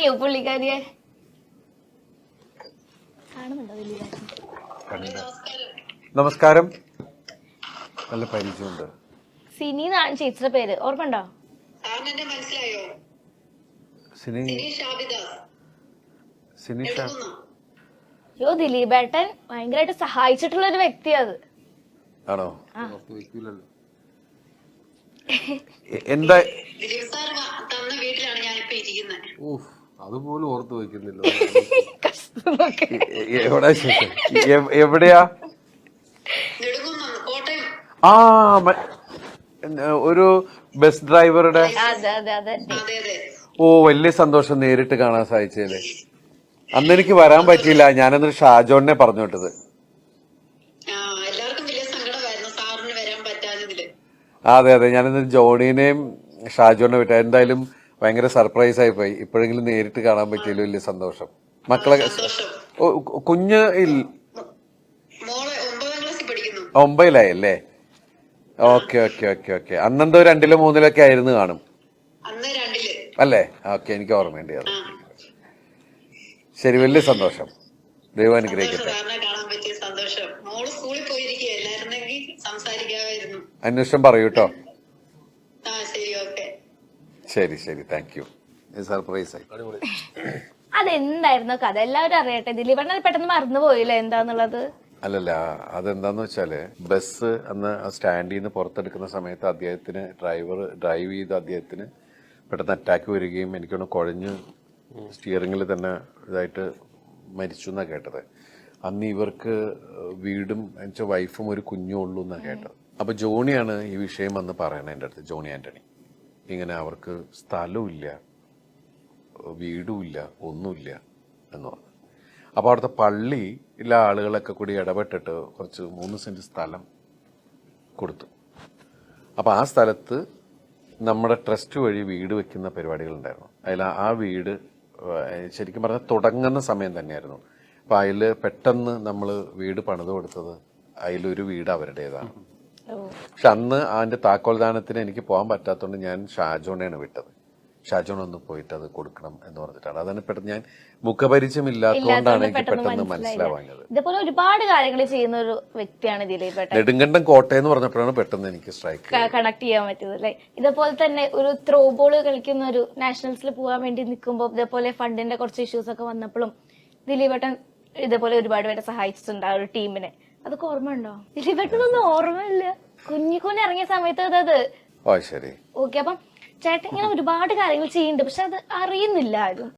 അറിയോ പുള്ളിക്കാരിയെ? കാണുന്നുണ്ടോ വലിയ? നമസ്കാരം. നല്ല പരിചയമുണ്ട്. സിനി എന്നാണ് ചേച്ചിയുടെ പേര്, ഓർമ്മണ്ടോ? സിനിഷ. യോ ദിലീപേട്ടൻ ഭയങ്കരമായിട്ട് സഹായിച്ചിട്ടുള്ള ഒരു വ്യക്തിയാ അത്. ആണോ? എന്താ അതുപോലും ഓർത്ത് വെക്കുന്നില്ല. എവിടെയാ? ആ ഒരു ബസ് ഡ്രൈവറുടെ. ഓ, വലിയ സന്തോഷം നേരിട്ട് കാണാൻ സാധിച്ചല്ലേ. അന്ന് എനിക്ക് വരാൻ പറ്റിയില്ല. ഞാനന്നൊരു ഷാജോണിനെ പറഞ്ഞു വിട്ടത്. അതെ അതെ, ഞാനിന്ന് ജോണിനെയും ഷാജോണിനെ വിട്ടു. എന്തായാലും ഭയങ്കര സർപ്രൈസ് ആയി പോയി. ഇപ്പോഴെങ്കിലും നേരിട്ട് കാണാൻ പറ്റിയല്ലോ, വലിയ സന്തോഷം. മക്കളെ കുഞ്ഞ് 9-ലായി അല്ലേ? Okay okay okay okay. അന്നെന്തോ 2-ലോ 3-ലോ ഒക്കെ ആയിരുന്നു കാണും അല്ലേ? ഓക്കെ, എനിക്ക് ഓർമ്മയുണ്ട് അത്. ശരി, വലിയ സന്തോഷം. ദൈവം അനുഗ്രഹിക്കട്ടെ. അന്വേഷണം പറയൂ കേട്ടോ. ശരി ശരി, താങ്ക് യു. സർപ്രൈസ് ആയി. അതെന്തായിരുന്നു കഥ? എല്ലാവരും അറിയട്ടെ. ദിലീപേട്ടൻ പെട്ടെന്ന് മറന്നുപോയില്ല എന്താന്നുള്ളത്. അല്ലല്ല, അതെന്താന്ന് വെച്ചാല് ബസ് അന്ന് സ്റ്റാൻഡിൽ നിന്ന് പുറത്തെടുക്കുന്ന സമയത്ത് അദ്ദേഹത്തിന് ഡ്രൈവ് ചെയ്ത അദ്ദേഹത്തിന് പെട്ടെന്ന് അറ്റാക്ക് വരികയും എനിക്കൊന്ന് കുഴഞ്ഞ് സ്റ്റിയറിംഗിൽ തന്നെ ഇതായിട്ട് മരിച്ചു എന്നാണ് കേട്ടത്. അന്ന് ഇവർക്ക് വീടും എന്നുവെച്ചാൽ വൈഫും ഒരു കുഞ്ഞും ഉള്ളൂ എന്നാണ് കേട്ടത്. അപ്പൊ ജോണിയാണ് ഈ വിഷയം വന്ന് പറയണത് എൻ്റെ അടുത്ത്, ജോണി ആന്റണി. ഇങ്ങനെ അവർക്ക് സ്ഥലവും ഇല്ല, വീടും ഇല്ല, ഒന്നുമില്ല എന്ന് പറഞ്ഞു. അപ്പോൾ അവിടുത്തെ പള്ളിയിലെ ആളുകളൊക്കെ കൂടി ഇടപെട്ടിട്ട് കുറച്ച് 3 സെന്റ് സ്ഥലം കൊടുത്തു. അപ്പോൾ ആ സ്ഥലത്ത് നമ്മുടെ ട്രസ്റ്റ് വഴി വീട് വെക്കുന്ന പരിപാടികളുണ്ടായിരുന്നു. അതിൽ ആ വീട് ശരിക്കും പറഞ്ഞാൽ തുടങ്ങുന്ന സമയം തന്നെയായിരുന്നു. അപ്പം അതിൽ പെട്ടെന്ന് നമ്മൾ വീട് പണിത് കൊടുത്തത് അതിലൊരു വീട് അവരുടേതാണ്. പക്ഷെ അന്ന് അതിന്റെ താക്കോൽദാനത്തിന് എനിക്ക് പോകാൻ പറ്റാത്തതുകൊണ്ട് ഞാൻ ഷാജോണെയാണ് വിട്ടത്. ഷാജോൺ ഒന്ന് പോയിട്ട് അത് കൊടുക്കണം എന്ന് പറഞ്ഞിട്ടാണ്. അതാണ് പെട്ടെന്ന്, ഞാൻ മുഖപരിചയമില്ലാത്തതുകൊണ്ടാണ് എനിക്ക് പെട്ടെന്ന് മനസ്സിലാവാഞ്ഞത്. ഇതുപോലെ ഒരുപാട് കാര്യങ്ങൾ ചെയ്യുന്ന ഒരു വ്യക്തിയാണ് ദിലീപേട്ടൻ. നെടുങ്കണ്ടം കോട്ടയെന്ന് പറഞ്ഞപ്പോഴാണ് പെട്ടെന്ന് എനിക്ക് കണക്ട് ചെയ്യാൻ പറ്റിയത് അല്ലെ. ഇതേപോലെ തന്നെ ഒരു ത്രോ ബോൾ കളിക്കുന്ന ഒരു നാഷണൽസിൽ പോകാൻ വേണ്ടി നിൽക്കുമ്പോൾ ഇതേപോലെ ഫണ്ടിന്റെ കുറച്ച് ഇഷ്യൂസ് ഒക്കെ വന്നപ്പോഴും ദിലീപേട്ടൻ ഇതേപോലെ ഒരുപാട് പേരെ സഹായിച്ചിട്ടുണ്ട് ആ ഒരു ടീമിനെ. അതൊക്കെ ഓർമ്മ ഉണ്ടോ? ദിലീപേട്ടനൊന്നും ഓർമ്മയില്ല. കുഞ്ഞിക്കുഞ്ഞ് ഇറങ്ങിയ സമയത്ത് അത്. ഓ ശരി, ഓക്കെ. അപ്പം ചേട്ടൻ ഇങ്ങനെ ഒരുപാട് കാര്യങ്ങൾ ചെയ്യുന്നുണ്ട്, പക്ഷെ അത് അറിയുന്നില്ല ആരും.